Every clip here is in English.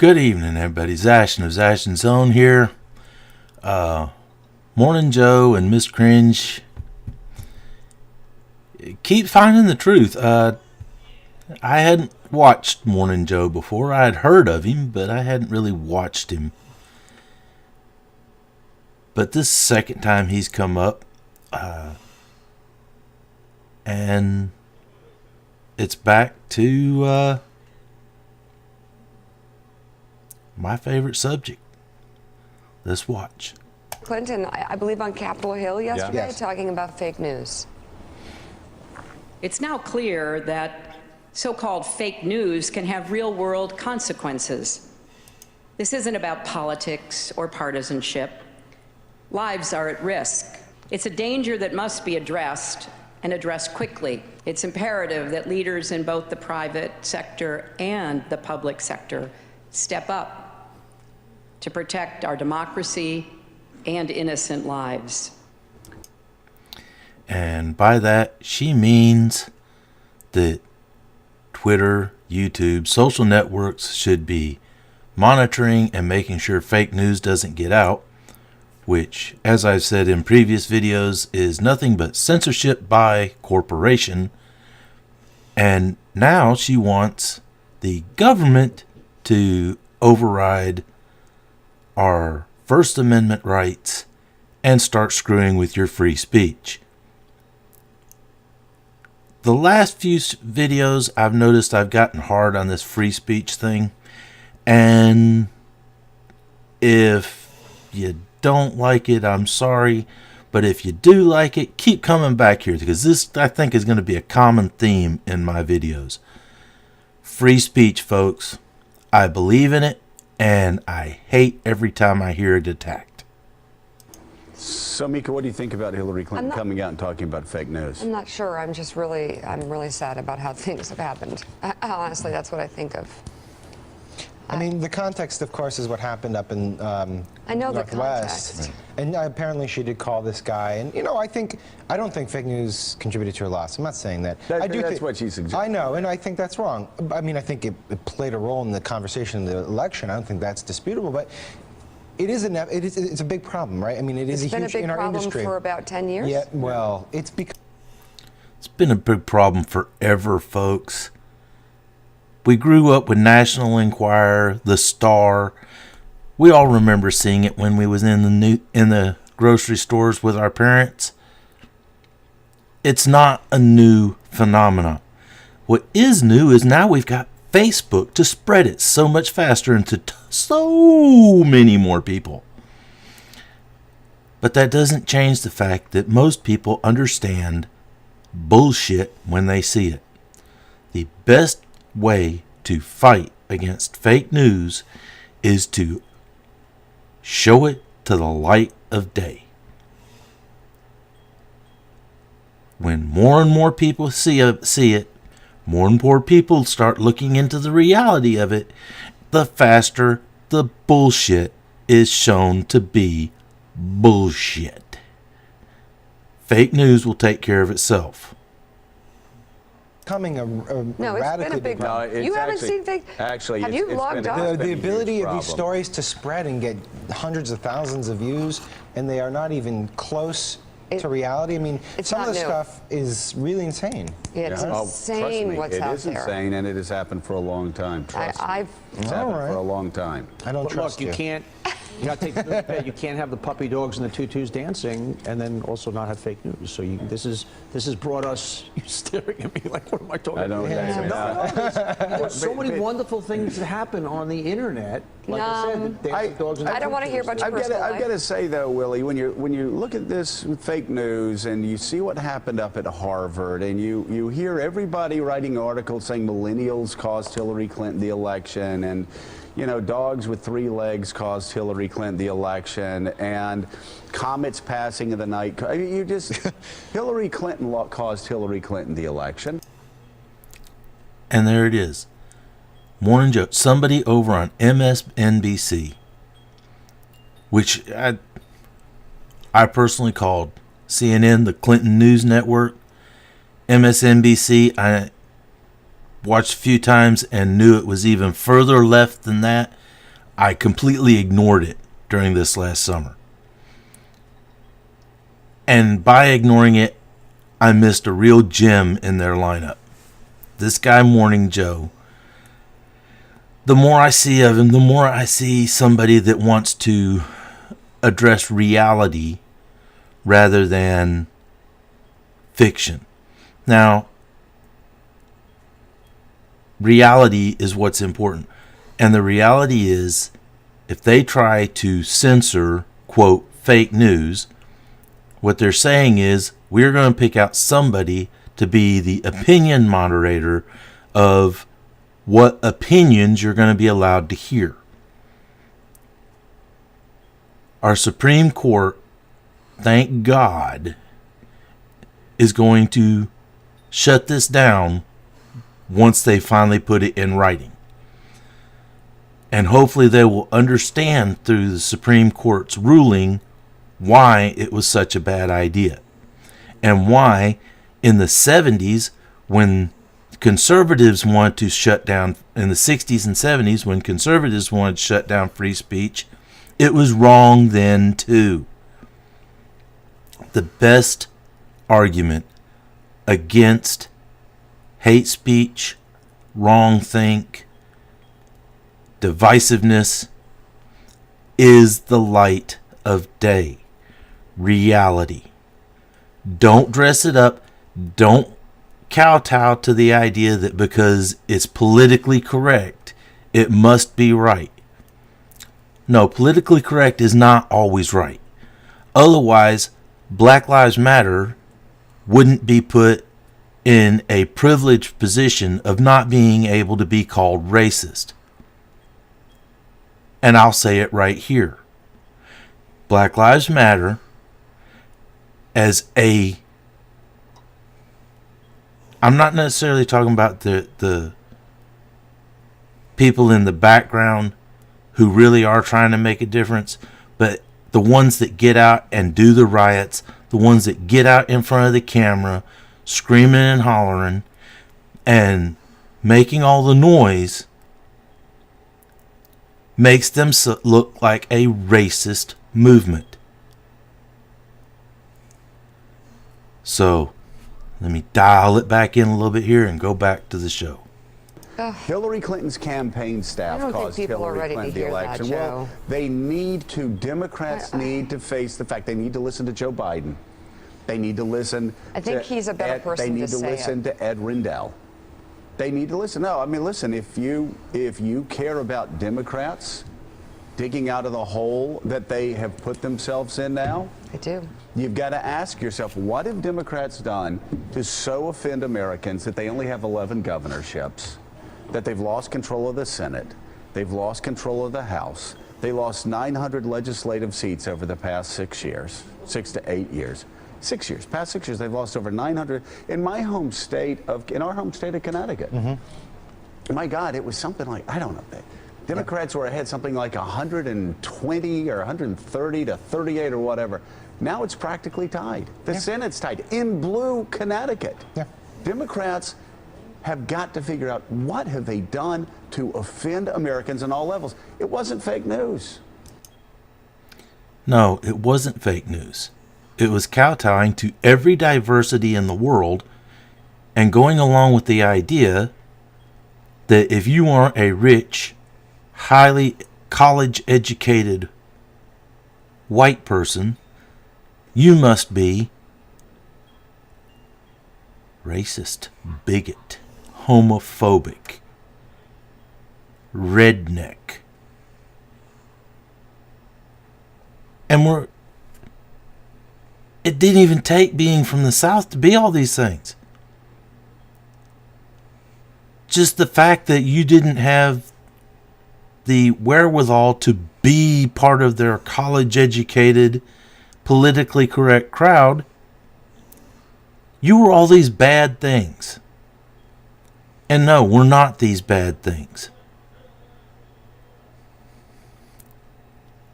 Good evening, everybody. Zashin of Zashin Zone here. Mornin Joe and Miss Cringe keep finding the truth. I hadn't watched Mornin Joe before. I had heard of him, but I hadn't really watched him. But this second time he's come up, and it's back to my favorite subject. Let's watch. Clinton, I believe on Capitol Hill yesterday, Yes. talking about fake news. It's now clear that so-called fake news can have real-world consequences. This isn't about politics or partisanship. Lives are at risk. It's a danger that must be addressed, and addressed quickly. It's imperative that leaders in both the private sector and the public sector step up to protect our democracy and innocent lives. And by that, she means that Twitter, YouTube, social networks should be monitoring and making sure fake news doesn't get out, which, as I've said in previous videos, is nothing but censorship by corporation. And now she wants the government to override our First Amendment rights and start screwing with your free speech. The last few videos I've noticed I've gotten hard on this free speech thing, and if you don't like it, I'm sorry, but if you do like it, keep coming back here, because this, I think, is going to be a common theme in my videos. Free speech, folks. I believe in it, and I hate every time I hear it attacked. So, Mika, what do you think about Hillary Clinton coming out and talking about fake news? I'm not sure. I'm really sad about how things have happened. Honestly, that's what I think of. I mean, the context, of course, is what happened up in I know the Northwest. context. And apparently she did call this guy. And, you know, I don't think fake news contributed to her loss. I'm not saying that. That's what she suggested. I know, and I think that's wrong. I mean, I think it played a role in the conversation in the election. I don't think that's disputable. But it's a big problem, right? I mean, it's a huge in our industry. It's been a big problem for about 10 years? Yeah, well, it's been a big problem forever, folks. We grew up with National Enquirer, The Star. We all remember seeing it when we was in the grocery stores with our parents. It's not a new phenomenon. What is new is now we've got Facebook to spread it so much faster and to so many more people. But that doesn't change the fact that most people understand bullshit when they see it. The best way to fight against fake news is to show it to the light of day. When more and more people see it, more and more people start looking into the reality of it, the faster the bullshit is shown to be bullshit. Fake news will take care of itself. becoming a No, it's radically been a big No, problem. it's You haven't actually- seen fake? actually, Have it's- you it's logged been a- on? been The a huge ability of these problem. stories to spread and get hundreds of thousands of views, and they are not even close to reality. I mean, it's some of not the new. stuff is really insane. It's Oh, insane trust me, what's it out is there. insane, and it has happened for a long time. Trust me. It's happened Alright. for a long time. I don't But trust look, you can't. You got to take the good bet. You can't have the puppy dogs and the tutus dancing, and then also not have fake news. So this has brought us. You're staring at me like, what am I talking I know about? exactly. There's so many wonderful things that happen on the internet. Like I said, the dancing dogs and the I don't want to hear tutus. about your personal I've life. got to say though, Willie, when you look at this with fake news and you see what happened up at Harvard, and you hear everybody writing articles saying millennials caused Hillary Clinton the election, and you know, dogs with 3 legs caused Hillary Clinton the election, and comets passing in the night. I mean, Hillary Clinton caused Hillary Clinton the election. And there it is. Mornin Joe. Somebody over on MSNBC, which I personally called CNN the Clinton News Network. MSNBC, I watched a few times and knew it was even further left than that. I completely ignored it during this last summer. And by ignoring it, I missed a real gem in their lineup. This guy, Morning Joe, the more I see of him, the more I see somebody that wants to address reality rather than fiction. Now, reality is what's important. And the reality is, if they try to censor, quote, fake news, what they're saying is, we're going to pick out somebody to be the opinion moderator of what opinions you're going to be allowed to hear. Our Supreme Court, thank God, is going to shut this down once they finally put it in writing. And hopefully they will understand through the Supreme Court's ruling why it was such a bad idea. And why in the 70s, when conservatives wanted to shut down, in the 60s and 70s, when conservatives wanted to shut down free speech, it was wrong then too. The best argument against hate speech, wrongthink, divisiveness is the light of day. Reality. Don't dress it up. Don't kowtow to the idea that because it's politically correct, it must be right. No, politically correct is not always right. Otherwise, Black Lives Matter wouldn't be put in a privileged position of not being able to be called racist. And I'll say it right here. Black Lives Matter as a... I'm not necessarily talking about the people in the background who really are trying to make a difference, but the ones that get out and do the riots, the ones that get out in front of the camera, screaming and hollering and making all the noise, makes them look like a racist movement. So, let me dial it back in a little bit here and go back to the show. Hillary Clinton's campaign staff I don't think caused people are Hillary ready to Clinton the hear that, election. Joe. Well, they need to, Democrats need to face the fact they need to listen to Joe Biden. They need to listen I think he's a better person They need to to say listen it. to Ed Rendell. They need to listen. No, I mean, listen, if you care about Democrats digging out of the hole that they have put themselves in now, I do. you've got to ask yourself, what have Democrats done to so offend Americans that they only have 11 governorships, that they've lost control of the Senate, they've lost control of the House, they lost 900 legislative seats over the past 6 years, 6 to 8 years. 6 years, past 6 years, they've lost over 900 in our home state of Connecticut. My God, it was something like, I don't know, Democrats were ahead something like 120 or 130 to 38 or whatever. Now it's practically tied. The Senate's tied in blue Connecticut. Democrats have got to figure out what have they done to offend Americans on all levels. It wasn't fake news. No, it wasn't fake news. It was kowtowing to every diversity in the world and going along with the idea that if you aren't a rich, highly college-educated white person, you must be racist, bigot, homophobic, redneck. And it didn't even take being from the South to be all these things. Just the fact that you didn't have the wherewithal to be part of their college-educated, politically correct crowd, you were all these bad things. And no, we're not these bad things.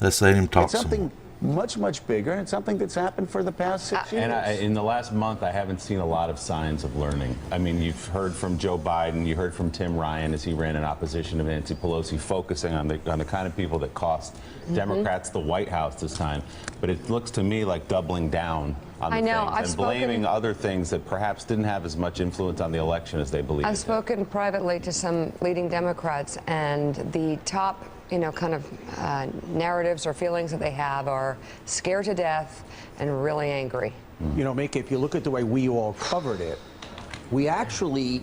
Let's let him talk some more. much, much bigger, and it's something that's happened for the past 6 years. And in the last month, I haven't seen a lot of signs of learning. I mean, you've heard from Joe Biden, you heard from Tim Ryan as he ran in opposition to Nancy Pelosi, focusing on the kind of people that cost Democrats the White House this time. But it looks to me like doubling down on the things and blaming other things that perhaps didn't have as much influence on the election as they believe. I've spoken privately to some leading Democrats, and the top, kind of narratives or feelings that they have are scared to death and really angry. You know, Mika, if you look at the way we all covered it, we actually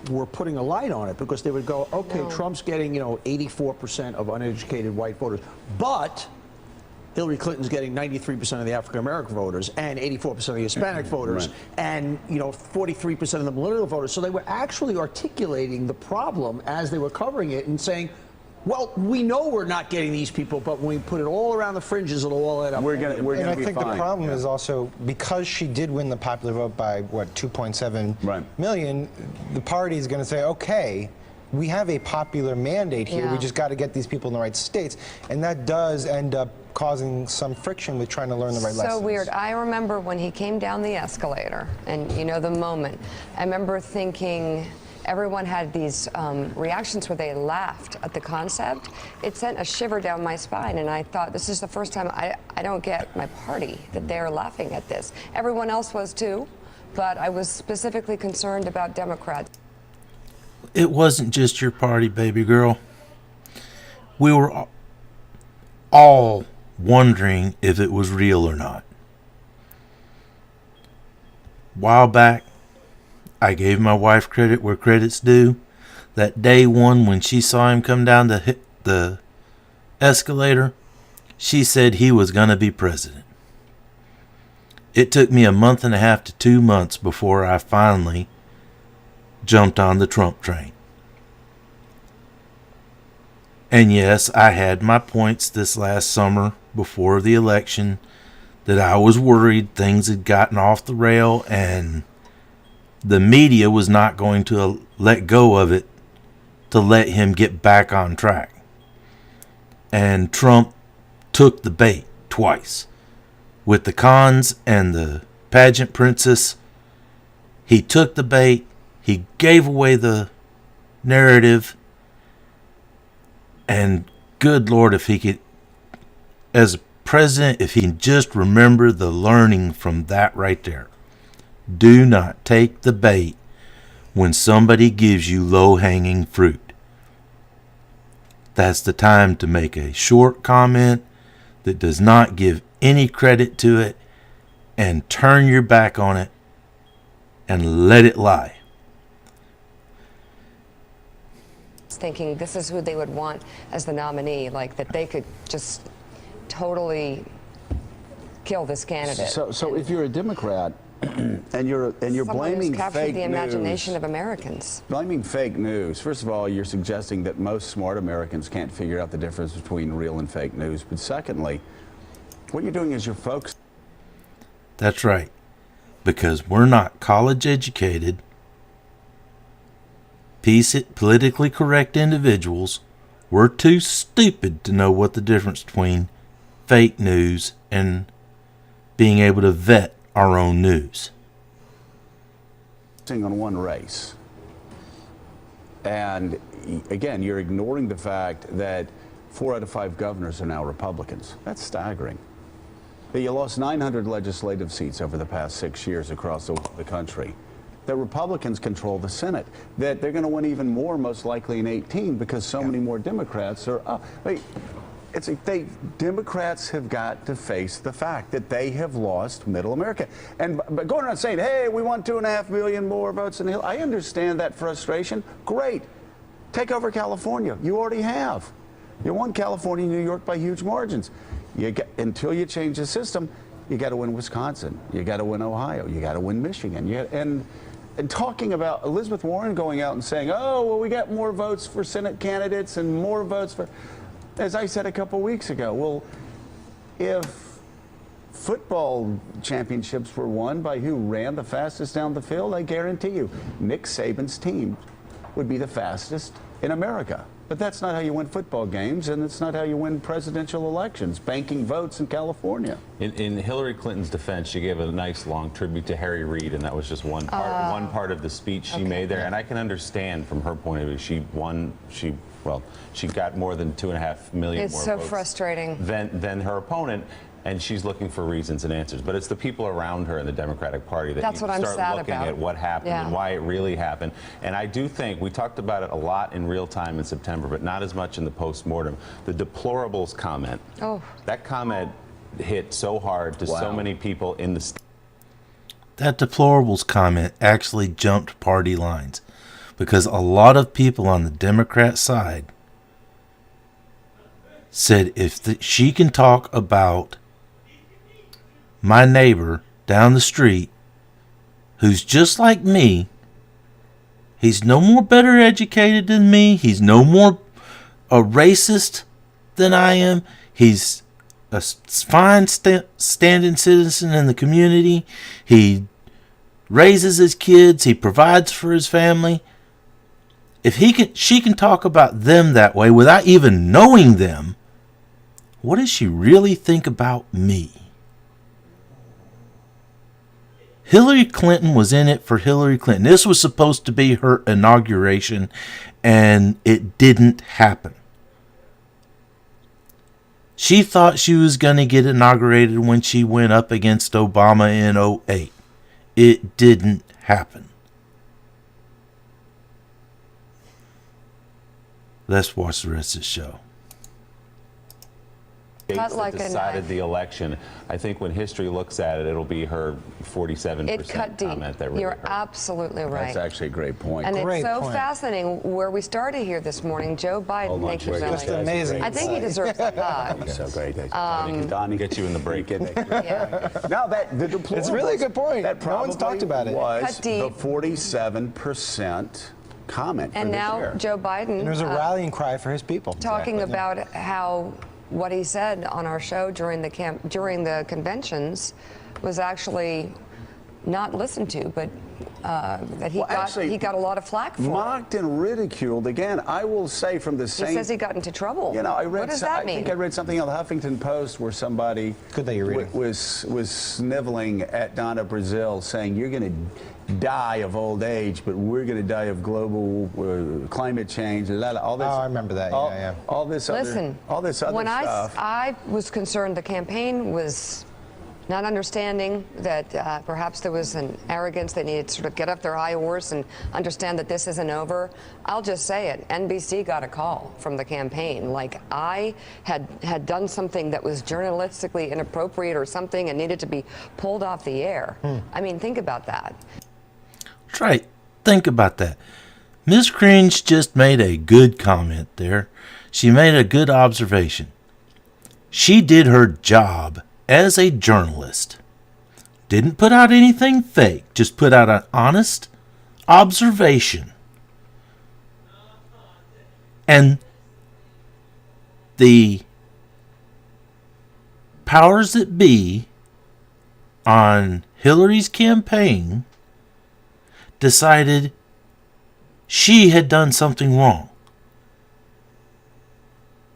were putting a light on it, because they would go, okay, Trump's getting, 84% of uneducated white voters, but Hillary Clinton's getting 93% of the African-American voters and 84% of the Hispanic voters, right, and 43% of the millennial voters. So they were actually articulating the problem as they were covering it and saying, well, we know we're not getting these people, but when we put it all around the fringes, it'll all add up. We're gonna And I be think fine. the problem is also, because she did win the popular vote by, what, 2.7 million, the party is going to say, okay, we have a popular mandate here. We just got to get these people in the right states. And that does end up causing some friction with trying to learn the right lessons. So weird. I remember when he came down the escalator, and the moment, I remember thinking, everyone had these reactions where they laughed at the concept. It sent a shiver down my spine, and I thought, this is the first time I don't get my party that they're laughing at this. Everyone else was too, but I was specifically concerned about Democrats. It wasn't just your party, baby girl. We were all wondering if it was real or not. A while back, I gave my wife credit where credit's due. That day one, when she saw him come down the escalator, she said he was going to be president. It took me a month and a half to 2 months before I finally jumped on the Trump train. And yes, I had my points this last summer before the election that I was worried things had gotten off the rail and the media was not going to let go of it to let him get back on track. And Trump took the bait twice. With the cons and the pageant princess, he took the bait. He gave away the narrative. And good Lord, if he could, as a president, if he can just remember the learning from that right there. Do not take the bait when somebody gives you low-hanging fruit. That's the time to make a short comment that does not give any credit to it and turn your back on it and let it lie. Thinking this is who they would want as the nominee, like that they could just totally kill this candidate. So if you're a Democrat and you're blaming who's captured fake the imagination news, of Americans. Blaming fake news. First of all, you're suggesting that most smart Americans can't figure out the difference between real and fake news. But secondly, what you're doing is you're focused. That's right. Because we're not college educated, politically correct individuals. We're too stupid to know what the difference between fake news and being able to vet our own news. On one race. And again, you're ignoring the fact that 4 out of 5 governors are now Republicans. That's staggering. That you lost 900 legislative seats over the past 6 years across the country. That Republicans control the Senate. That they're going to win even more, most likely in 18, because so many more Democrats are up. Democrats have got to face the fact that they have lost middle America. And but going around saying, hey, we want 2.5 million more votes in the Hill. I understand that frustration. Great. Take over California. You already have. You won California and New York by huge margins. Until you change the system, you got to win Wisconsin. You got to win Ohio. You got to win Michigan. And talking about Elizabeth Warren going out and saying, oh, well, we got more votes for Senate candidates and more votes for... As I said a couple weeks ago, well, if football championships were won by who ran the fastest down the field, I guarantee you, Nick Saban's team would be the fastest in America. But that's not how you win football games, and it's not how you win presidential elections, banking votes in California. In Hillary Clinton's defense, she gave a nice long tribute to Harry Reid, and that was just one part of the speech she made there. And I can understand from her point of view, she got more than 2.5 million It's more so votes frustrating. than her opponent. And she's looking for reasons and answers. But it's the people around her in the Democratic Party that That's you what I'm start sad looking about. at what happened and why it really happened. And I do think, we talked about it a lot in real time in September, but not as much in the post-mortem. The deplorables comment, that comment hit so hard to so many people in the That deplorables comment actually jumped party lines, because a lot of people on the Democrat side said if she can talk about my neighbor down the street who's just like me, he's no more better educated than me, he's no more a racist than I am, he's a fine standing citizen in the community, raises his kids, he provides for his family. If she can talk about them that way without even knowing them, what does she really think about me? Hillary Clinton was in it for Hillary Clinton. This was supposed to be her inauguration, and it didn't happen. She thought she was going to get inaugurated when she went up against Obama in 2008. It didn't happen. Let's watch the rest of the show. States that decided the election. I think when history looks at it, it'll be her 47% It cut deep. comment that really You're hurt. absolutely right. That's actually a great point. And Great it's so point. fascinating where we started here this morning. Joe Biden making Just amazing. I think he deserves a hug. So great. Donnie, get you in the break. Yeah. Now the deplorables, It's really a good point. That No one's talked about it. was Cut deep. the 47% comment And for this now year. Joe Biden And it was a rallying cry for his people. talking about how what he said on our show during the conventions was actually not listened to, but that he got a lot of flack for. Mocked and ridiculed again. I will say from the same. He says he got into trouble. You know, what does that mean? I think I read something on the Huffington Post where somebody Good that you're reading. was sniveling at Donna Brazile, saying you're going to die of old age, but we're going to die of global climate change. All this. Oh, I remember that. Yeah. All this Listen, all this other when stuff. I was concerned the campaign was not understanding that perhaps there was an arrogance. They needed to sort of get up their high horse and understand that this isn't over. I'll just say it. NBC got a call from the campaign. Like I had done something that was journalistically inappropriate or something and needed to be pulled off the air. I mean, think about that. That's right. Think about that. Ms. Cringe just made a good comment there. She made a good observation. She did her job as a journalist. Didn't put out anything fake, just put out an honest observation. And the powers that be on Hillary's campaign decided she had done something wrong.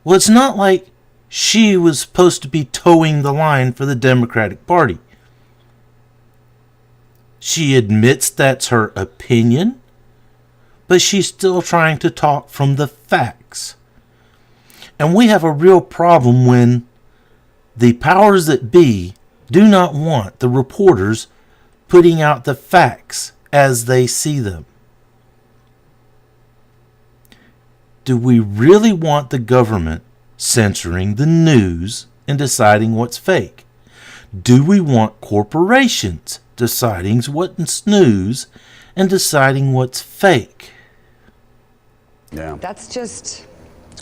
Well, it's not like she was supposed to be towing the line for the Democratic Party. She admits that's her opinion, but she's still trying to talk from the facts. And we have a real problem when the powers that be do not want the reporters putting out the facts as they see them. Do we really want the government censoring the news and deciding what's fake? Do we want corporations deciding what's news and deciding what's fake? Yeah. That's just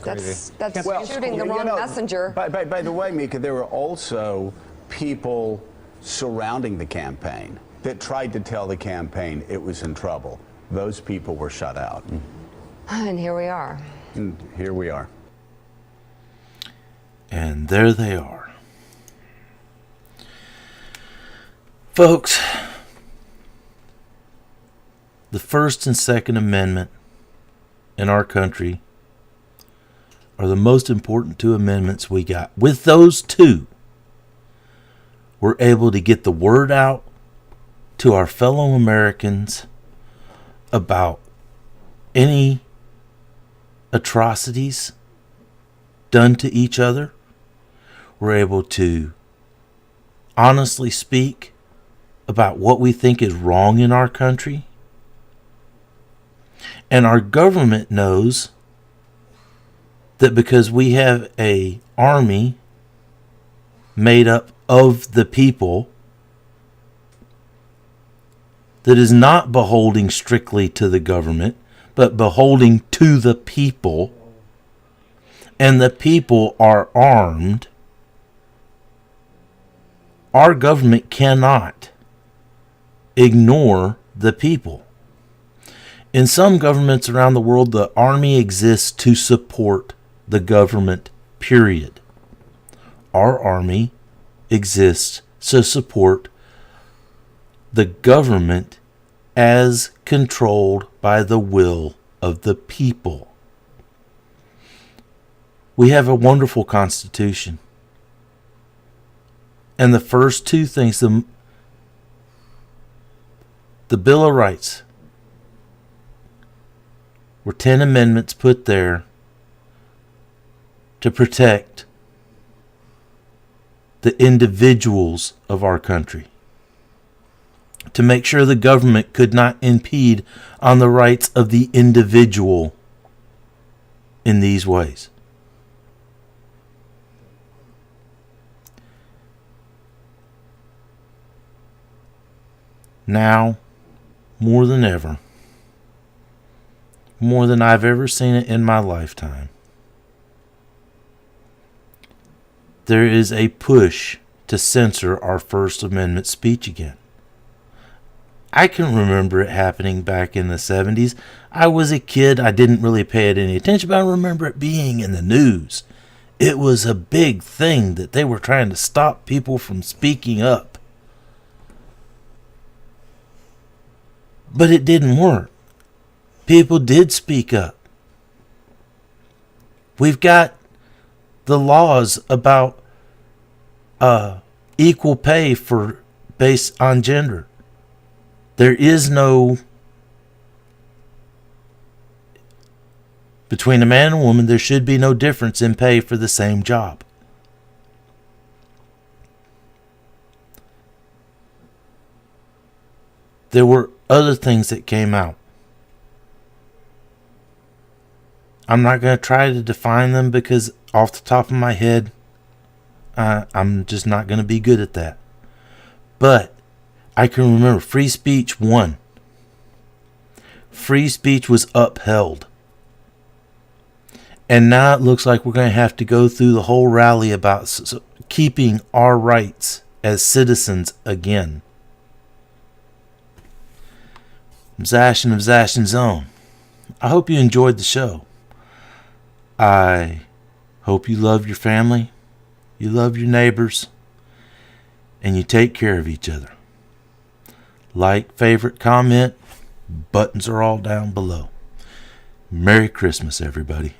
that's Well, shooting the you wrong know, messenger. By the way, Mika, there were also people surrounding the campaign that tried to tell the campaign it was in trouble. Those people were shut out. And here we are. And here we are. And there they are. Folks, the First and Second Amendment in our country are the most important two amendments we got. With those two, we're able to get the word out to our fellow Americans about any atrocities done to each other. We're able to honestly speak about what we think is wrong in our country. And our government knows that because we have an army made up of the people that is not beholding strictly to the government, but beholding to the people, and the people are armed, our government cannot ignore the people. In some governments around the world, the army exists to support the government, period. Our army exists to support the government as controlled by the will of the people. We have a wonderful Constitution. And the first two things, the Bill of Rights, were 10 amendments put there to protect the individuals of our country, to make sure the government could not impede on the rights of the individual in these ways. Now, more than ever, more than I've ever seen it in my lifetime, there is a push to censor our First Amendment speech again. I can remember it happening back in the 70s. I was a kid. I didn't really pay it any attention, but I remember it being in the news. It was a big thing that they were trying to stop people from speaking up. But it didn't work. People did speak up. We've got the laws about equal pay for based on gender. There is no, between a man and a woman, there should be no difference in pay for the same job. There were other things that came out. I'm not going to try to define them because off the top of my head, I'm just not going to be good at that. But I can remember free speech won. Free speech was upheld. And now it looks like we're going to have to go through the whole rally about keeping our rights as citizens again. I'm Zashin of Zashin Zone. I hope you enjoyed the show. I hope you love your family, you love your neighbors, and you take care of each other. Like, favorite, comment, buttons are all down below. Merry Christmas, everybody.